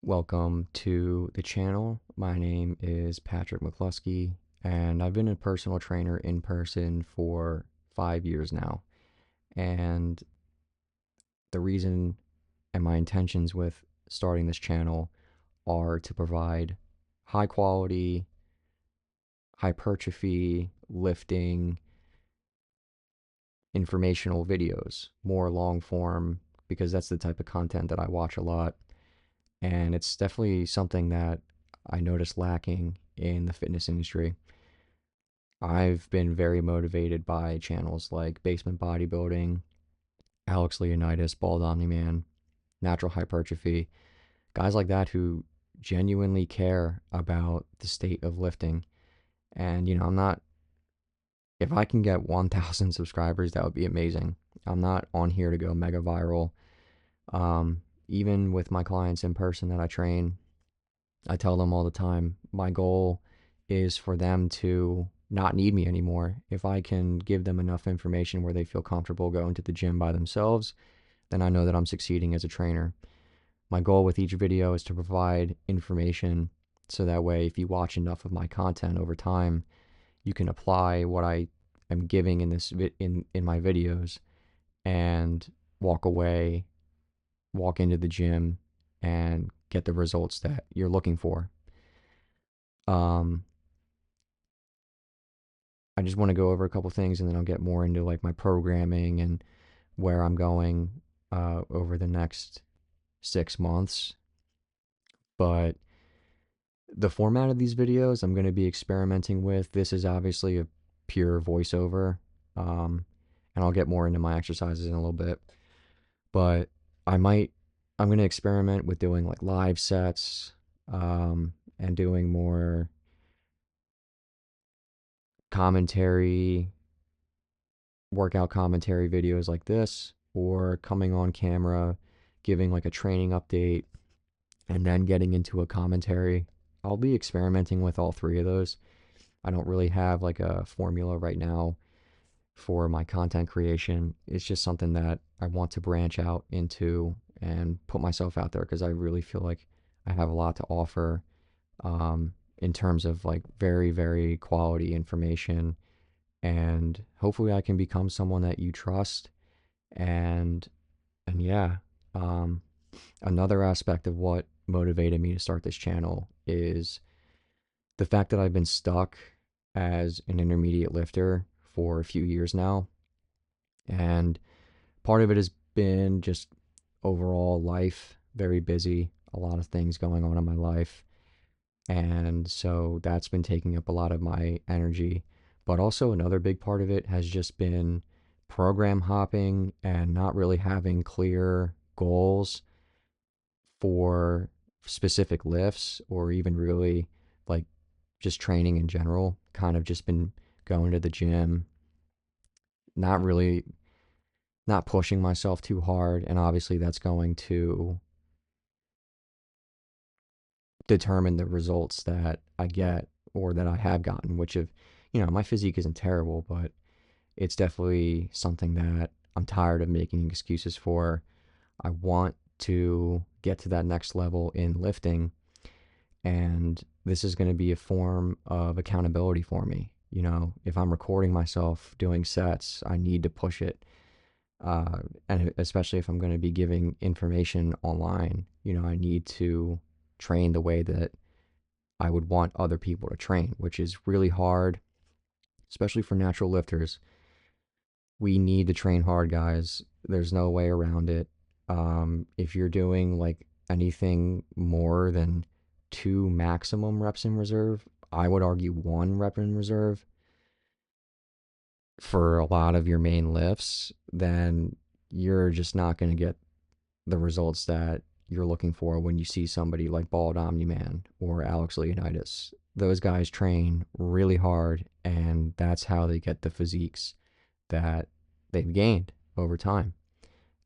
Welcome to the channel. My name is Patrick McCluskey, and I've been a personal trainer in person for 5 years now. And the reason and my intentions with starting this channel are to provide high quality, hypertrophy, lifting, informational videos, more long form, because that's the type of content that I watch a lot. And it's definitely something that I noticed lacking in the fitness industry. I've been very motivated by channels like Basement Bodybuilding, Alex Leonidas, Bald Omni Man, Natural Hypertrophy, guys like that who genuinely care about the state of lifting. And, I'm not, if I can get 1,000 subscribers, that would be amazing. I'm not on here to go mega viral. Even with my clients in person that I train, I tell them all the time, my goal is for them to not need me anymore. If I can give them enough information where they feel comfortable going to the gym by themselves, then I know that I'm succeeding as a trainer. My goal with each video is to provide information so that way if you watch enough of my content over time, you can apply what I am giving in in my videos and walk away, walk into the gym and get the results that you're looking for. Um, I just want to go over a couple things and then I'll get more into like my programming and where I'm going over the next 6 months. But the format of these videos I'm going to be experimenting with. This is obviously a pure voiceover, um, and I'll get more into my exercises in a little bit. But I might, I'm going to experiment with doing like live sets and doing more commentary workout commentary videos like this, or coming on camera, giving like a training update, and then getting into a commentary. I'll be experimenting with all three of those. I don't really have like a formula right now for my content creation. It's just something that I want to branch out into and put myself out there because I really feel like I have a lot to offer in terms of like very, very quality information, and hopefully I can become someone that you trust. And and yeah, um another aspect of what motivated me to start this channel is the fact that I've been stuck as an intermediate lifter for a few years now. And part of it has been just overall life, very busy, a lot of things going on in my life, and so that's been taking up a lot of my energy. But also another big part of it has just been program hopping and not really having clear goals for specific lifts or even really like just training in general. Kind of just been going to the gym, not really, not pushing myself too hard, and obviously that's going to determine the results that I get or that I have gotten, which have, my physique isn't terrible, but it's definitely something that I'm tired of making excuses for. I want to get to that next level in lifting, and this is going to be a form of accountability for me. If I'm recording myself doing sets, I need to push it. And especially if I'm going to be giving information online, I need to train the way that I would want other people to train, which is really hard, especially for natural lifters. We need to train hard, guys. There's no way around it. If you're doing like anything more than two maximum reps in reserve, I would argue one rep in reserve for a lot of your main lifts, then you're just not going to get the results that you're looking for when you see somebody like Bald Omni Man or Alex Leonidas. Those guys train really hard, and that's how they get the physiques that they've gained over time.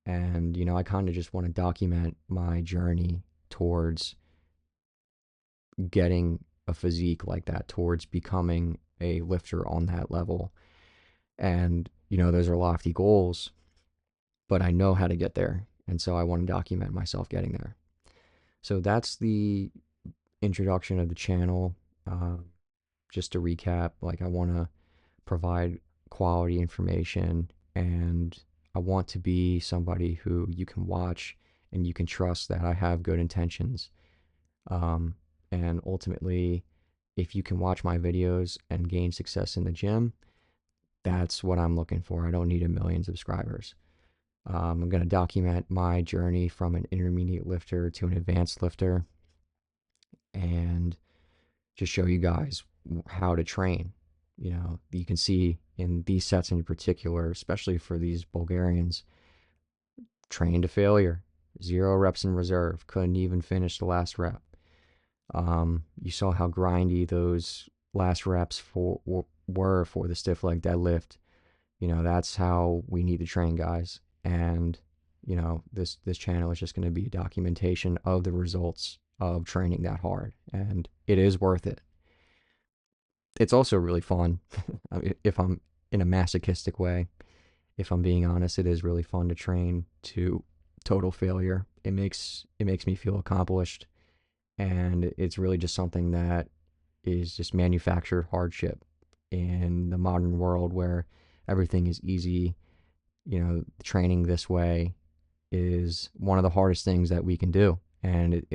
And, I kind of just want to document my journey towards getting a physique like that, towards becoming a lifter on that level. And, those are lofty goals, but I know how to get there. And so I want to document myself getting there. So that's the introduction of the channel. Uh, just to recap, like I want to provide quality information, and I want to be somebody who you can watch and you can trust that I have good intentions. Um, and ultimately, if you can watch my videos and gain success in the gym, that's what I'm looking for. I don't need a million subscribers. I'm going to document my journey from an intermediate lifter to an advanced lifter and just show you guys how to train. You know, you can see in these sets in particular, especially for these Bulgarians, train to failure, 0 reps in reserve, couldn't even finish the last rep. You saw how grindy those last reps were for the stiff leg deadlift. You know, that's how we need to train, guys. And you know, this channel is just going to be a documentation of the results of training that hard, and it is worth it. It's also really fun. I mean, if I'm in a masochistic way, if I'm being honest, it is really fun to train to total failure. It makes me feel accomplished, and it's really just something that is just manufactured hardship in the modern world where everything is easy. You know, training this way is one of the hardest things that we can do, and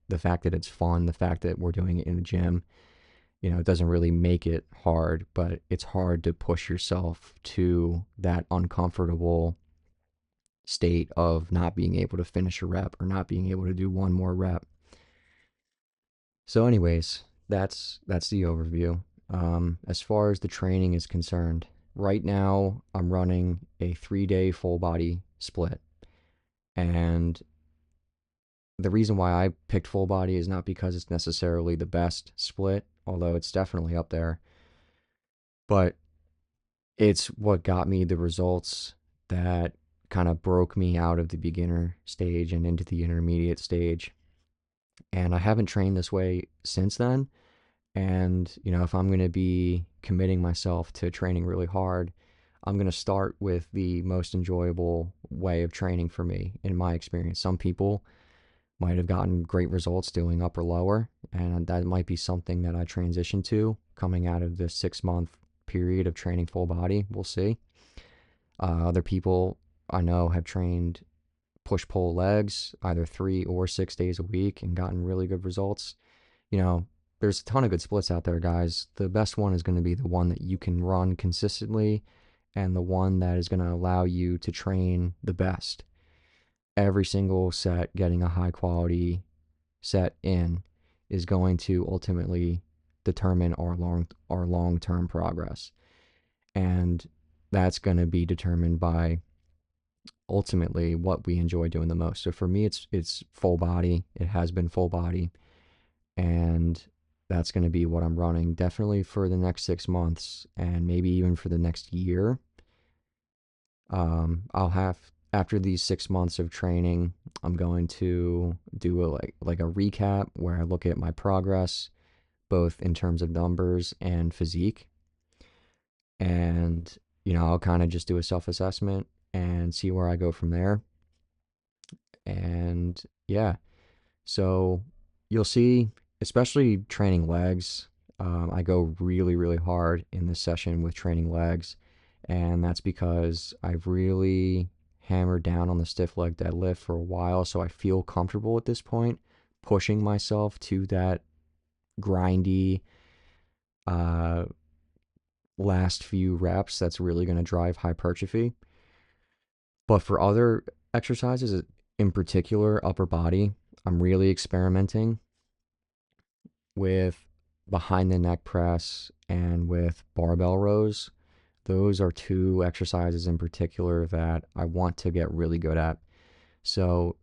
the fact that it's fun, the fact that we're doing it in the gym, you know, it doesn't really make it hard, but it's hard to push yourself to that uncomfortable state of not being able to finish a rep or not being able to do one more rep. So, anyways, that's the overview. As far as the training is concerned, right now I'm running a 3-day full body split, and the reason why I picked full body is not because it's necessarily the best split, although it's definitely up there, but it's what got me the results that kind of broke me out of the beginner stage and into the intermediate stage. And I haven't trained this way since then. And, you know, if I'm going to be committing myself to training really hard, I'm going to start with the most enjoyable way of training for me, in my experience. Some people might have gotten great results doing upper lower, and that might be something that I transition to coming out of this 6 month period of training full body. We'll see. Other people I know have trained push pull legs either 3 or 6 days a week and gotten really good results. You know, there's a ton of good splits out there, guys. The best one is going to be the one that you can run consistently and the one that is going to allow you to train the best. Every single set, getting a high quality set in is going to ultimately determine our long-term progress. And that's going to be determined by ultimately what we enjoy doing the most. So for me, it's full body. It has been full body, and that's going to be what I'm running definitely for the next 6 months, and maybe even for the next year. I'll have After these 6 months of training, I'm going to do like a recap where I look at my progress, both in terms of numbers and physique, and you know, I'll kind of just do a self-assessment and see where I go from there. And yeah, so you'll see, especially training legs, I go really, really hard in this session with training legs. And that's because I've really hammered down on the stiff leg deadlift for a while. So I feel comfortable at this point pushing myself to that grindy uh, last few reps that's really going to drive hypertrophy. But for other exercises, in particular upper body, I'm really experimenting with behind the neck press and with barbell rows. Those are two exercises in particular that I want to get really good at. So,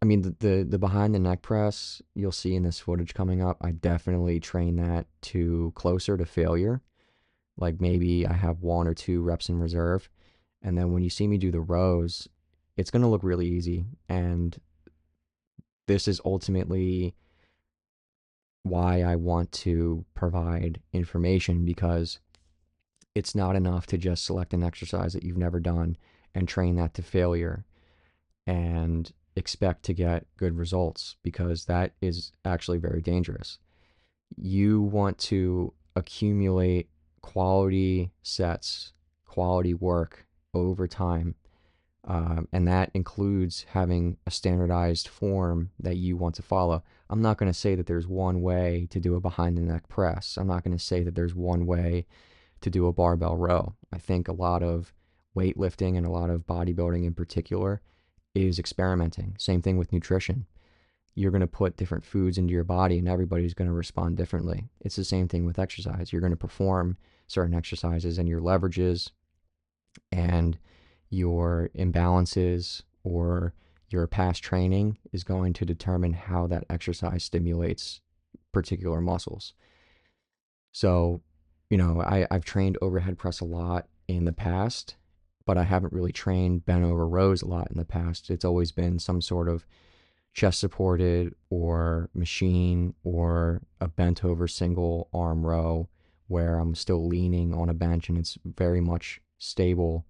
I mean, the behind the neck press you'll see in this footage coming up, I definitely train that to closer to failure. Like maybe I have 1 or 2 reps in reserve. And then when you see me do the rows, it's going to look really easy. And this is ultimately why I want to provide information, because it's not enough to just select an exercise that you've never done and train that to failure. And expect to get good results, because that is actually very dangerous. You want to accumulate quality sets, quality work over time. And that includes having a standardized form that you want to follow. I'm not going to say that there's one way to do a behind the neck press. I'm not going to say that there's one way to do a barbell row. I think a lot of weightlifting and a lot of bodybuilding in particular is experimenting. Same thing with nutrition. You're going to put different foods into your body and everybody's going to respond differently. It's the same thing with exercise. You're going to perform certain exercises, and your leverages and your imbalances or your past training is going to determine how that exercise stimulates particular muscles. So, I've trained overhead press a lot in the past, but I haven't really trained bent over rows a lot in the past. It's always been some sort of chest supported or machine or a bent over single arm row where I'm still leaning on a bench and it's very much stable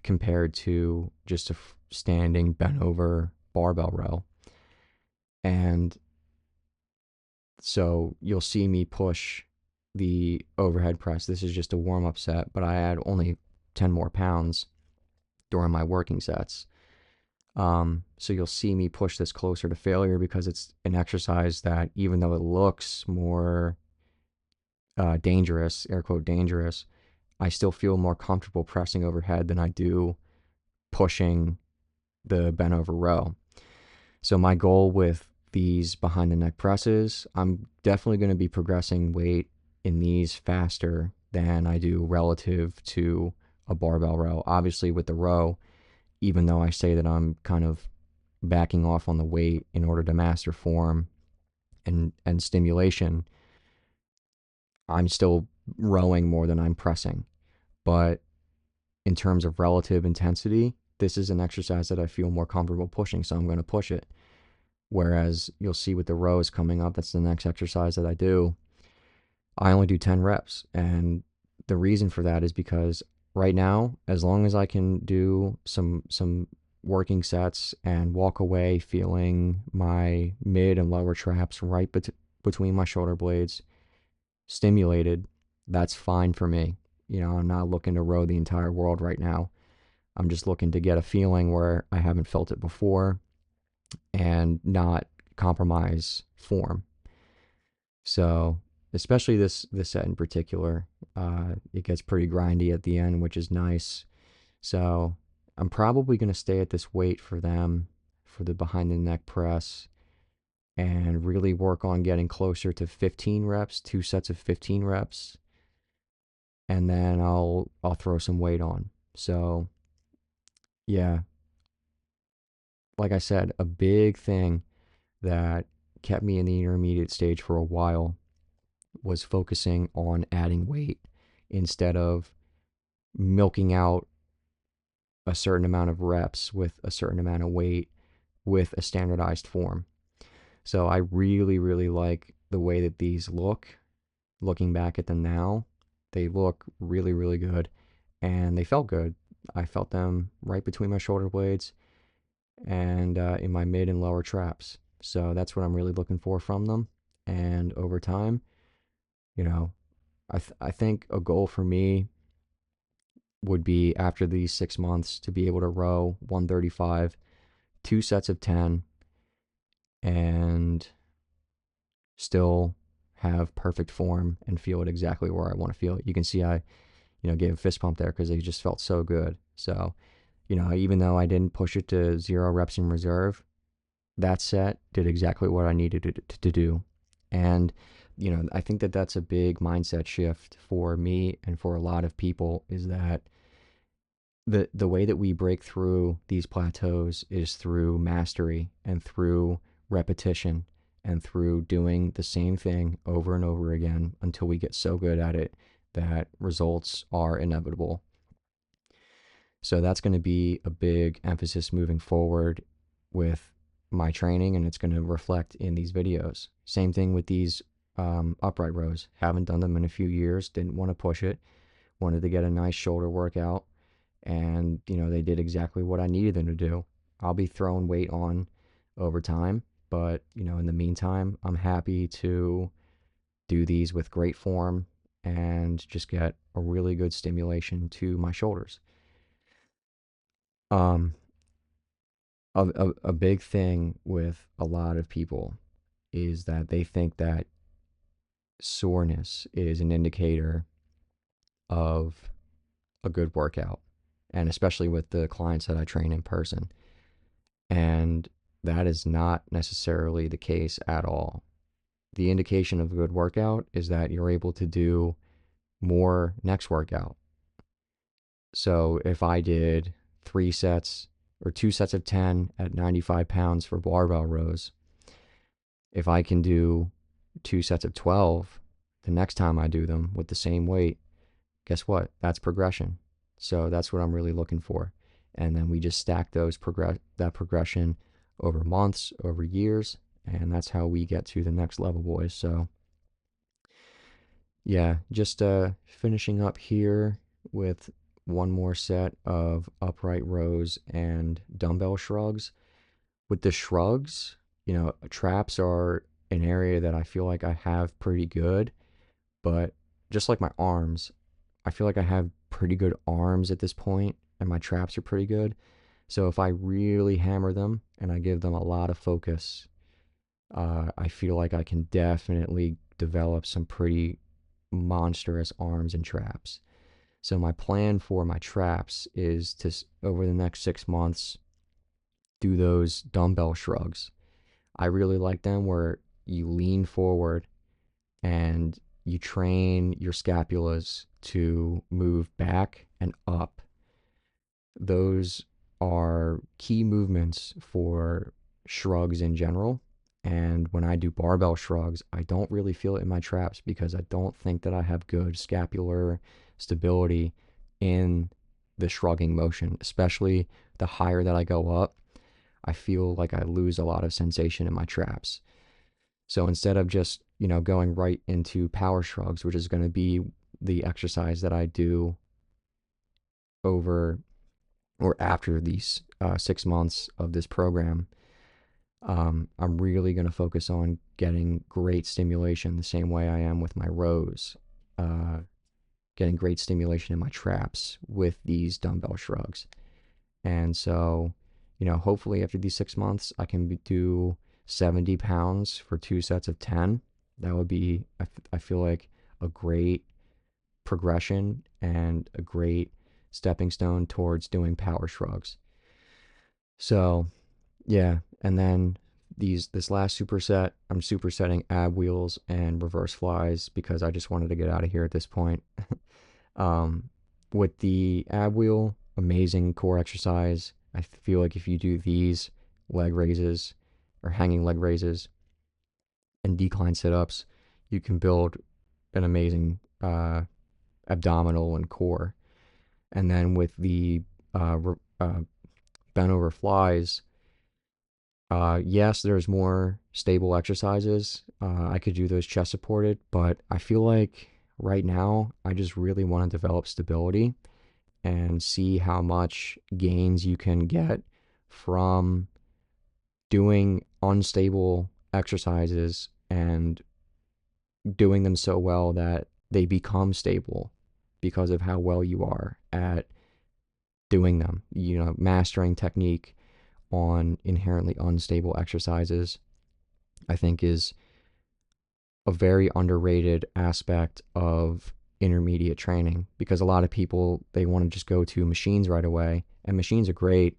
compared to just a standing bent over barbell row. And so you'll see me push the overhead press. This is just a warm up set, but I add only 10 more pounds during my working sets. So you'll see me push this closer to failure because it's an exercise that, even though it looks more dangerous, air quote dangerous, I still feel more comfortable pressing overhead than I do pushing the bent over row. So my goal with these behind the neck presses, I'm definitely going to be progressing weight in these faster than I do relative to a barbell row. Obviously with the row, even though I say that I'm kind of backing off on the weight in order to master form and stimulation, I'm still rowing more than I'm pressing. But in terms of relative intensity, this is an exercise that I feel more comfortable pushing, so I'm going to push it. Whereas you'll see with the rows coming up, that's the next exercise that I do. I only do 10 reps. And the reason for that is because right now, as long as I can do some working sets and walk away feeling my mid and lower traps right between my shoulder blades stimulated, that's fine for me. I'm not looking to row the entire world right now. I'm just looking to get a feeling where I haven't felt it before and not compromise form. So, especially this set in particular, it gets pretty grindy at the end, which is nice. So, I'm probably going to stay at this weight for them for the behind the neck press and really work on getting closer to 15 reps, two sets of 15 reps, and then I'll throw some weight on. So, yeah, like I said, a big thing that kept me in the intermediate stage for a while was focusing on adding weight instead of milking out a certain amount of reps with a certain amount of weight with a standardized form. So I really, really like the way that these look. Looking back at them now, they look really, really good and they felt good. I felt them right between my shoulder blades and in my mid and lower traps. So that's what I'm really looking for from them. And over time, you know, I think a goal for me would be after these 6 months to be able to row 135, two sets of 10, and still have perfect form and feel it exactly where I want to feel it. You can see I, gave a fist pump there because it just felt so good. So, even though I didn't push it to 0 reps in reserve, that set did exactly what I needed to do. And, I think that that's a big mindset shift for me and for a lot of people, is that the way that we break through these plateaus is through mastery and through repetition and through doing the same thing over and over again until we get so good at it that results are inevitable. So that's going to be a big emphasis moving forward with my training, and it's going to reflect in these videos. Same thing with these upright rows. Haven't done them in a few years, didn't want to push it, wanted to get a nice shoulder workout, and they did exactly what I needed them to do. I'll be throwing weight on over time. But, in the meantime, I'm happy to do these with great form and just get a really good stimulation to my shoulders. Um, a big thing with a lot of people is that they think that soreness is an indicator of a good workout, and especially with the clients that I train in person. And that is not necessarily the case at all. The indication of a good workout is that you're able to do more next workout. So if I did 3 sets or 2 sets of 10 at 95 pounds for barbell rows, if I can do 2 sets of 12 the next time I do them with the same weight, guess what? That's progression. So that's what I'm really looking for. And then we just stack that progression over months, over years, and that's how we get to the next level, boys. So yeah, just finishing up here with one more set of upright rows and dumbbell shrugs. With the shrugs, traps are an area that I feel like I have pretty good, but just like my arms, I feel like I have pretty good arms at this point, and my traps are pretty good. So if I really hammer them and I give them a lot of focus, I feel like I can definitely develop some pretty monstrous arms and traps. So my plan for my traps is to, over the next 6 months, do those dumbbell shrugs. I really like them where you lean forward and you train your scapulas to move back and up. Those are key movements for shrugs in general. And when I do barbell shrugs, I don't really feel it in my traps because I don't think that I have good scapular stability in the shrugging motion, especially the higher that I go up. I feel like I lose a lot of sensation in my traps. So instead of just, going right into power shrugs, which is going to be the exercise that I do over or after these 6 months of this program, I'm really going to focus on getting great stimulation the same way I am with my rows, uh, getting great stimulation in my traps with these dumbbell shrugs. And so, hopefully after these 6 months, I can do 70 pounds for 2 sets of 10. That would be, I feel like, a great progression and a great stepping stone towards doing power shrugs. So, yeah. And then this last superset, I'm supersetting ab wheels and reverse flies because I just wanted to get out of here at this point. Um, with the ab wheel, amazing core exercise. I feel like if you do these leg raises or hanging leg raises and decline sit ups, you can build an amazing abdominal and core. And then with the bent over flies, yes, there's more stable exercises. I could do those chest supported, but I feel like right now I just really want to develop stability and see how much gains you can get from doing unstable exercises and doing them so well that they become stable because of how well you are at doing them. Mastering technique on inherently unstable exercises, I think, is a very underrated aspect of intermediate training because a lot of people, they want to just go to machines right away, and machines are great,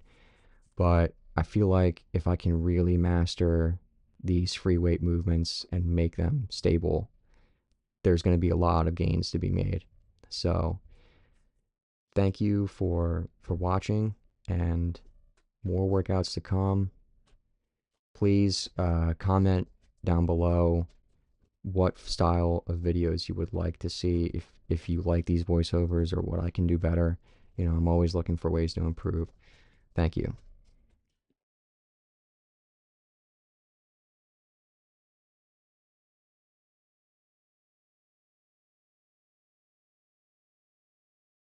but I feel like if I can really master these free weight movements and make them stable, there's going to be a lot of gains to be made. So thank you for watching, and more workouts to come. Please comment down below what style of videos you would like to see, if you like these voiceovers or what I can do better. I'm always looking for ways to improve. Thank you.